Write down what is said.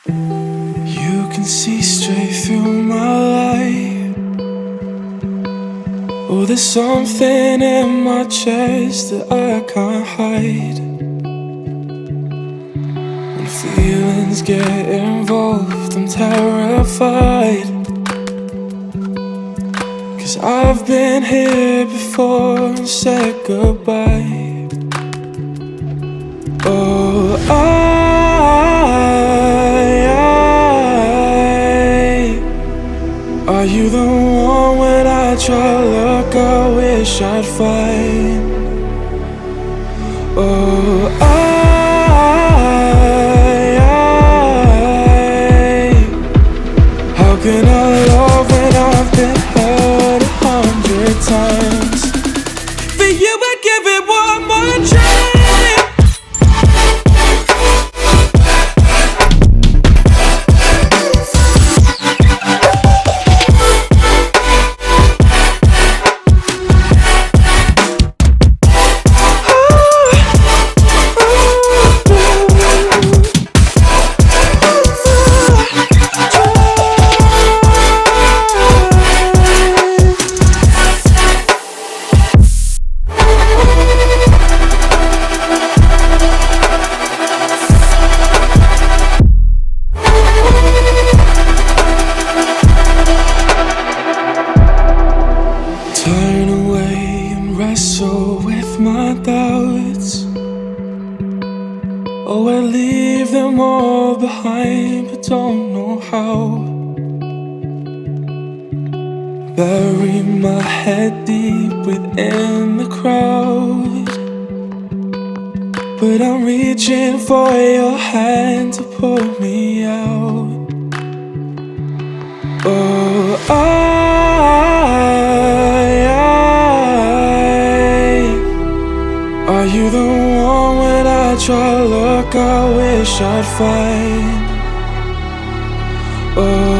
You can see straight through my light. Oh, there's something in my chest that I can't hide. When feelings get involved, I'm terrified. 'Cause I've been here before and said goodbye. Oh, are you the one when I try to look I wish I'd find? Oh, how can I love when I've been hurt 100 times? For you I'd give it one more try. Turn away and wrestle with my doubts. Oh, I leave them all behind, but don't know how. Bury my head deep within the crowd, but I'm reaching for your hand to pull me out. Oh, are you the one when I try to look I wish I'd find? Oh,